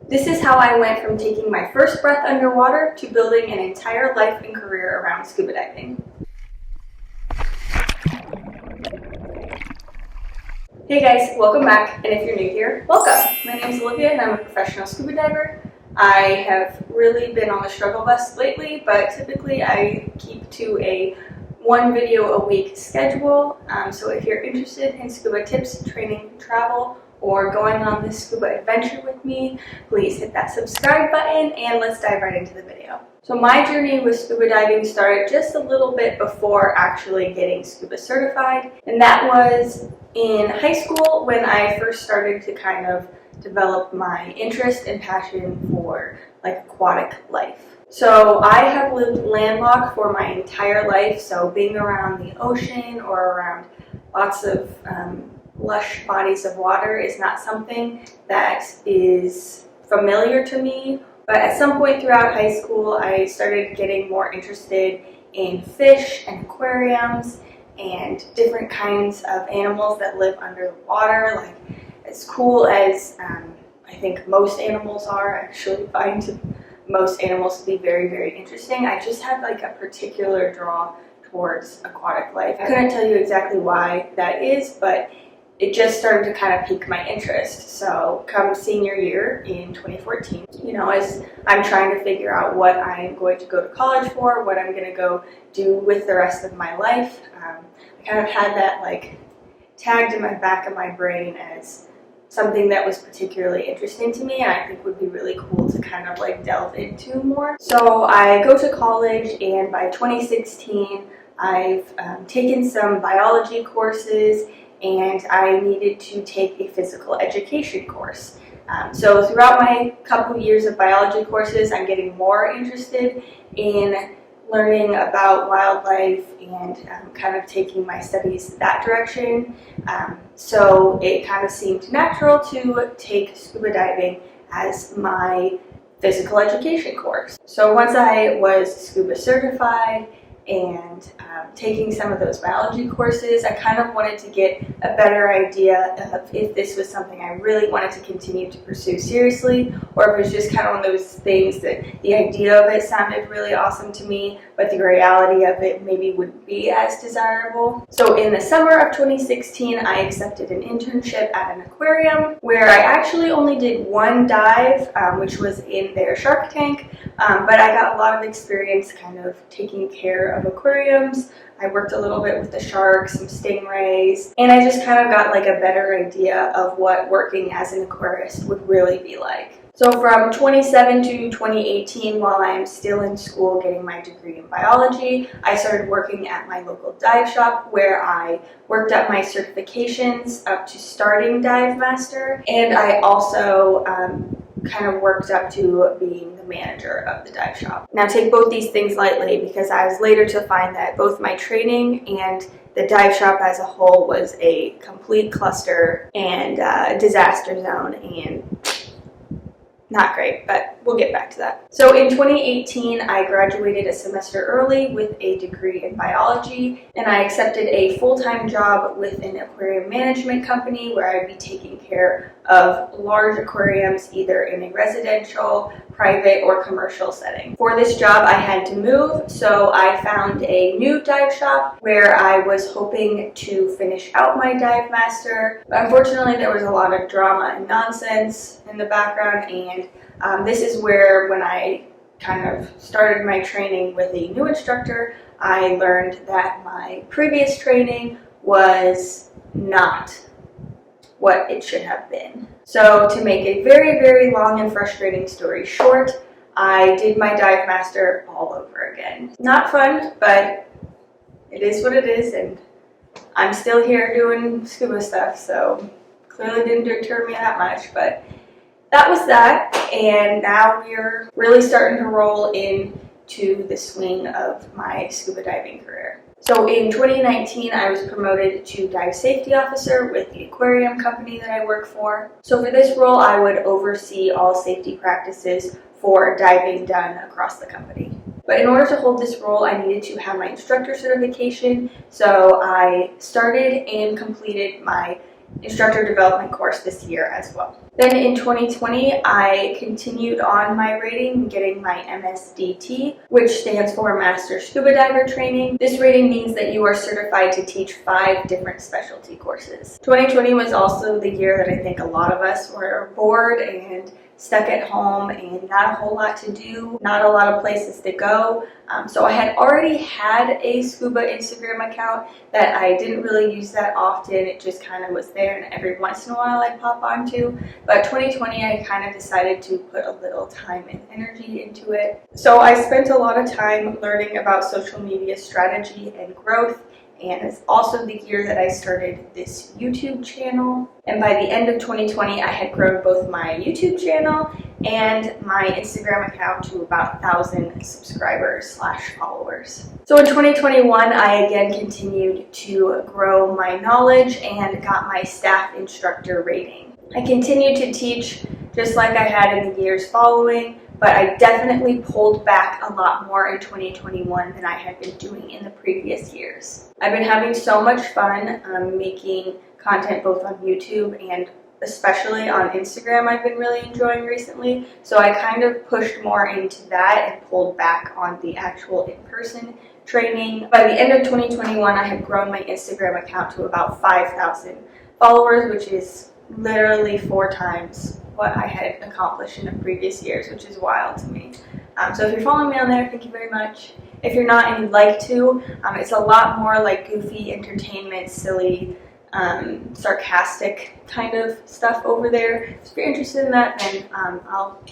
This is how I went from taking my first breath underwater to building an entire life and career around scuba diving. Hey guys, welcome back, and if you're new here, welcome. My name is Olivia and I'm a professional scuba diver. I have really been on the struggle bus lately, but typically I keep to a 1 video a week schedule. So if you're interested in scuba tips, training, travel, or going on this scuba adventure with me, please hit that subscribe button and let's dive right into the video. So my journey with scuba diving started just a little bit before actually getting scuba certified, and that was in high school when I first started to kind of develop my interest and passion for aquatic life. So I have lived landlocked for my entire life, so being around the ocean or around lots of lush bodies of water is not something that is familiar to me. But at some point throughout high school, I started getting more interested in fish and aquariums and different kinds of animals that live under the water. As cool as I think most animals are, I actually find most animals to be very, very interesting. I just had a particular draw towards aquatic life. I couldn't tell you exactly why that is, but it just started to kind of pique my interest. So come senior year in 2014, as I'm trying to figure out what I'm going to go to college for, what I'm going to go do with the rest of my life, I kind of had that tagged in my back of my brain as something that was particularly interesting to me and I think would be really cool to kind of delve into more. So I go to college, and by 2016 I've taken some biology courses and I needed to take a physical education course. So throughout my couple years of biology courses, I'm getting more interested in learning about wildlife and kind of taking my studies that direction. So it kind of seemed natural to take scuba diving as my physical education course. So once I was scuba certified and taking some of those biology courses, I kind of wanted to get a better idea of if this was something I really wanted to continue to pursue seriously, or if it was just kind of one of those things that the idea of it sounded really awesome to me, but the reality of it maybe wouldn't be as desirable. So in the summer of 2016, I accepted an internship at an aquarium where I actually only did one dive, which was in their shark tank, but I got a lot of experience kind of taking care of aquariums. I worked a little bit with the sharks, some stingrays, and I just kind of got a better idea of what working as an aquarist would really be like. So from 2017 to 2018, while I'm still in school getting my degree in biology, I started working at my local dive shop where I worked up my certifications up to starting dive master, and I also kind of worked up to being the manager of the dive shop. Now take both these things lightly, because I was later to find that both my training and the dive shop as a whole was a complete cluster and disaster zone, and not great, but we'll get back to that. So in 2018, I graduated a semester early with a degree in biology, and I accepted a full-time job with an aquarium management company where I'd be taking care of large aquariums either in a residential, private, or commercial setting. For this job, I had to move, so I found a new dive shop where I was hoping to finish out my dive master. But unfortunately, there was a lot of drama and nonsense in the background, and this is where, when I kind of started my training with a new instructor, I learned that my previous training was not what it should have been. So to make a very, very long and frustrating story short, I did my dive master all over again. Not fun, but it is what it is, and I'm still here doing scuba stuff, so clearly didn't deter me that much, but that was that, and now we're really starting to roll into the swing of my scuba diving career. So in 2019, I was promoted to dive safety officer with the aquarium company that I work for. So for this role, I would oversee all safety practices for diving done across the company. But in order to hold this role, I needed to have my instructor certification, so I started and completed my instructor development course this year as well. Then in 2020, I continued on my rating, getting my MSDT, which stands for Master Scuba Diver Training. This rating means that you are certified to teach 5 different specialty courses. 2020 was also the year that I think a lot of us were bored and stuck at home and not a whole lot to do, not a lot of places to go. So I had already had a scuba Instagram account that I didn't really use that often. It just kind of was there, and every once in a while I pop onto. But 2020, I kind of decided to put a little time and energy into it. So I spent a lot of time learning about social media strategy and growth. And it's also the year that I started this YouTube channel. And by the end of 2020, I had grown both my YouTube channel and my Instagram account to about 1,000 subscribers / followers. So in 2021, I again continued to grow my knowledge and got my staff instructor rating. I continued to teach just like I had in the years following, but I definitely pulled back a lot more in 2021 than I had been doing in the previous years. I've been having so much fun making content both on YouTube and especially on Instagram. I've been really enjoying recently, so I kind of pushed more into that and pulled back on the actual in-person training. By the end of 2021, I had grown my Instagram account to about 5,000 followers, which is literally 4 times what I had accomplished in the previous years, which is wild to me. So if you're following me on there, thank you very much. If you're not and you'd like to, it's a lot more like goofy entertainment, silly, sarcastic kind of stuff over there. So if you're interested in that, then I'll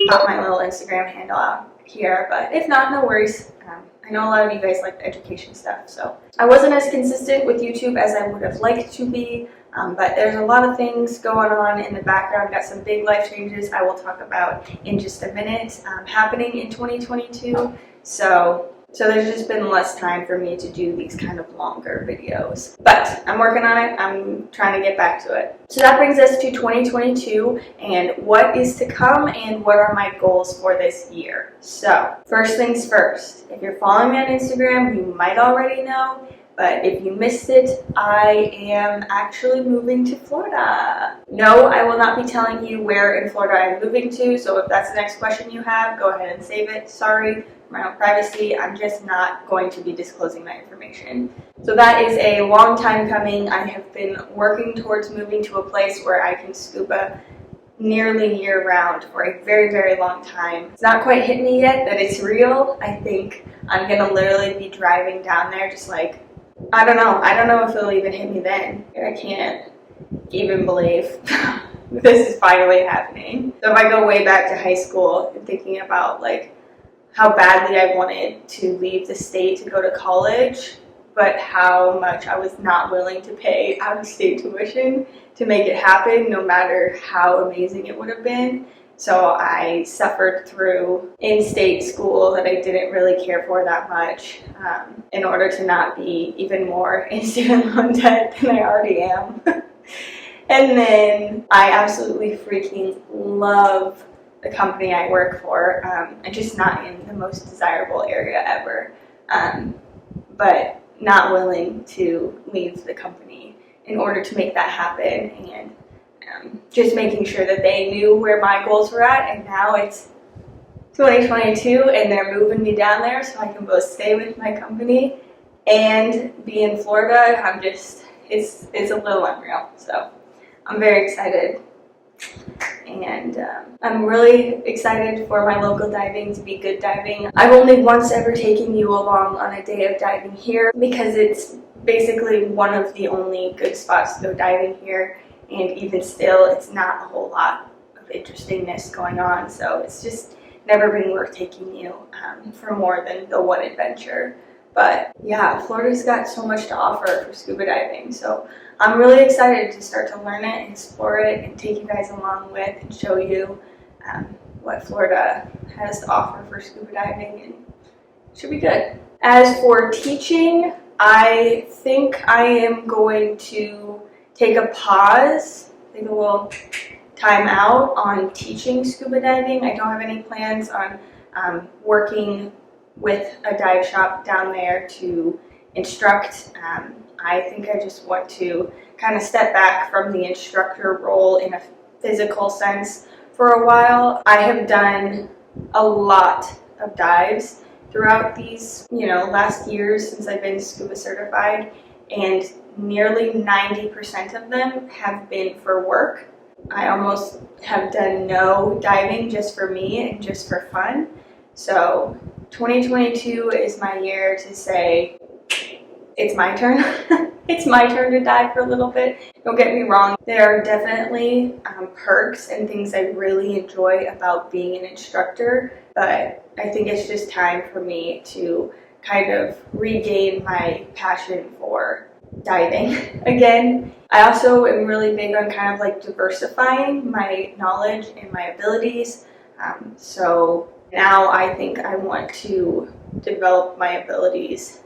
pop my little Instagram handle out here. But if not, no worries. I know a lot of you guys like the education stuff, so I wasn't as consistent with YouTube as I would have liked to be. But there's a lot of things going on in the background. Got some big life changes I will talk about in just a minute happening in 2022. So there's just been less time for me to do these kind of longer videos. But I'm working on it. I'm trying to get back to it. So that brings us to 2022 and what is to come and what are my goals for this year. So first things first, if you're following me on Instagram, you might already know. But if you missed it, I am actually moving to Florida. No, I will not be telling you where in Florida I'm moving to, so if that's the next question you have, go ahead and save it. Sorry, my own privacy. I'm just not going to be disclosing that information. So that is a long time coming. I have been working towards moving to a place where I can scuba nearly year-round for a very, very long time. It's not quite hit me yet that it's real. I think I'm gonna literally be driving down there just like, I don't know if it'll even hit me then. I can't even believe this is finally happening. So if I go way back to high school and thinking about like how badly I wanted to leave the state to go to college, but how much I was not willing to pay out-of-state tuition to make it happen, no matter how amazing it would have been. So I suffered through in-state school that I didn't really care for that much in order to not be even more in student loan debt than I already am. And then I absolutely freaking love the company I work for. I'm just not in the most desirable area ever, but not willing to leave the company in order to make that happen, and just making sure that they knew where my goals were at. And now it's 2022 and they're moving me down there so I can both stay with my company and be in Florida. It's a little unreal. So I'm very excited. And I'm really excited for my local diving to be good diving. I've only once ever taken you along on a day of diving here because it's basically one of the only good spots to go diving here. And even still, it's not a whole lot of interestingness going on. So it's just never been worth taking you for more than the one adventure. But yeah, Florida's got so much to offer for scuba diving. So I'm really excited to start to learn it and explore it and take you guys along with and show you what Florida has to offer for scuba diving, and it should be good. As for teaching, I think I am going to take a pause, take a little time out on teaching scuba diving. I don't have any plans on working with a dive shop down there to instruct. I think I just want to kind of step back from the instructor role in a physical sense for a while. I have done a lot of dives throughout these, last years since I've been scuba certified, and nearly 90% of them have been for work. I almost have done no diving just for me and just for fun. So 2022 is my year to say, it's my turn. It's my turn to dive for a little bit. Don't get me wrong. There are definitely perks and things I really enjoy about being an instructor, but I think it's just time for me to kind of regain my passion for diving again. I also am really big on kind of like diversifying my knowledge and my abilities. So now I think I want to develop my abilities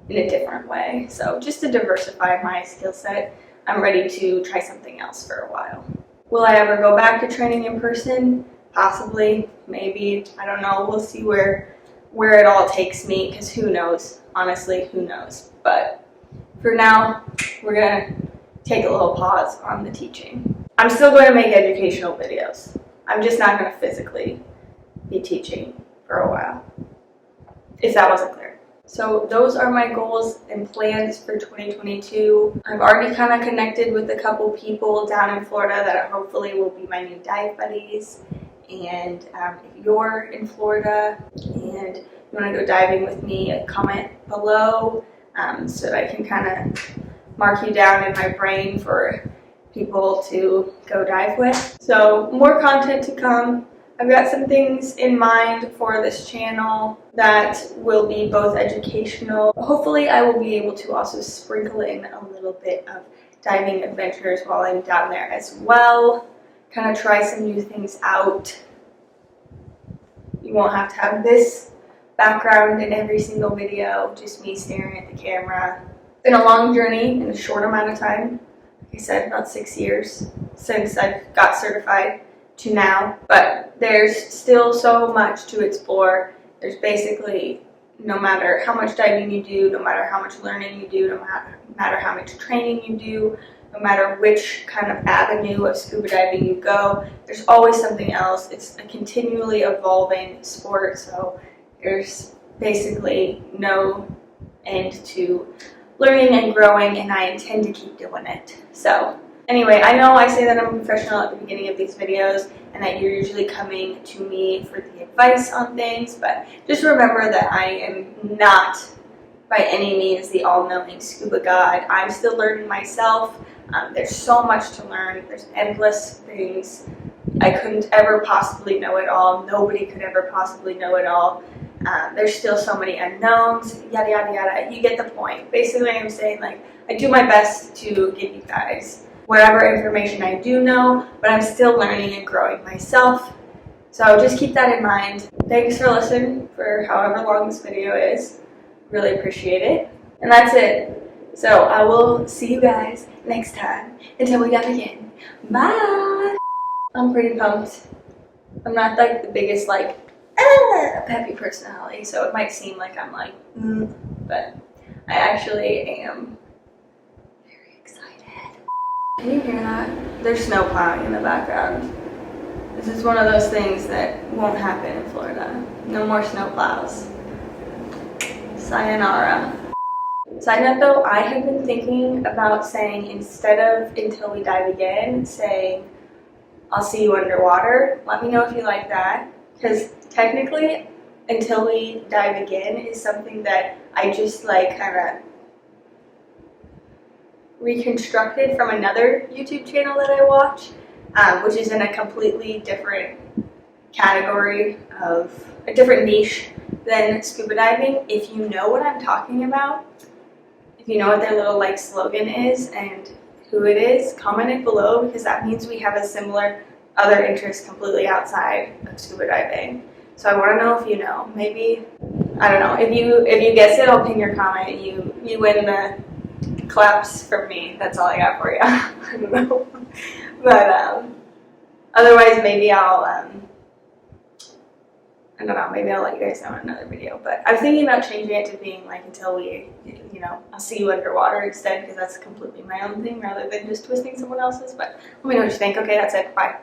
in a different way. So just to diversify my skill set, I'm ready to try something else for a while. Will I ever go back to training in person? Possibly, maybe, I don't know. We'll see where it all takes me, because who knows? Honestly, who knows? But for now, we're gonna take a little pause on the teaching. I'm still going to make educational videos. I'm just not going to physically be teaching for a while, if that wasn't clear. So those are my goals and plans for 2022. I've already kind of connected with a couple people down in Florida that hopefully will be my new dive buddies. And if you're in Florida and you want to go diving with me, comment below so that I can kind of mark you down in my brain for people to go dive with. So more content to come. I've got some things in mind for this channel that will be both educational. Hopefully I will be able to also sprinkle in a little bit of diving adventures while I'm down there as well. Kind of try some new things out. You won't have to have this background in every single video, just me staring at the camera. It's been a long journey in a short amount of time. Like I said, about 6 years since I got certified to now, but there's still so much to explore. There's basically, no matter how much diving you do, no matter how much learning you do, no matter how much training you do, no matter which kind of avenue of scuba diving you go, there's always something else. It's a continually evolving sport, so there's basically no end to learning and growing, and I intend to keep doing it. So anyway, I know I say that I'm a professional at the beginning of these videos and that you're usually coming to me for the advice on things, but just remember that I am not by any means the all-knowing scuba god. I'm still learning myself. There's so much to learn. There's endless things. I couldn't ever possibly know it all. Nobody could ever possibly know it all. There's still so many unknowns, yada, yada, yada. You get the point. Basically, I'm saying, like, I do my best to give you guys whatever information I do know, but I'm still learning and growing myself. So just keep that in mind. Thanks for listening for however long this video is. Really appreciate it. And that's it. So I will see you guys next time until we dive again. Bye! I'm pretty pumped. I'm not like the biggest peppy personality, so it might seem like I'm like, but I actually am very excited. Can you hear that? There's snow plowing in the background. This is one of those things that won't happen in Florida. No more snow plows. Sayonara. Side note though, I have been thinking about saying, instead of until we dive again, saying I'll see you underwater. Let me know if you like that, because technically until we dive again is something that I just like kind of reconstructed from another YouTube channel that I watch, which is in a completely different category of a different niche than scuba diving. If you know what I'm talking about, if you know what their little like slogan is and who it is, comment it below, because that means we have a similar other interest completely outside of scuba diving. So I want to know if you know. Maybe, I don't know, if you guess it, I'll pin your comment and you win the claps from me. That's all I got for you. I don't know. But otherwise maybe I'll I don't know, maybe I'll let you guys know in another video. But I was thinking about changing it to being like until we, you know, I'll see you underwater instead, because that's completely my own thing rather than just twisting someone else's. But let me know what you think. Okay, that's it. Bye.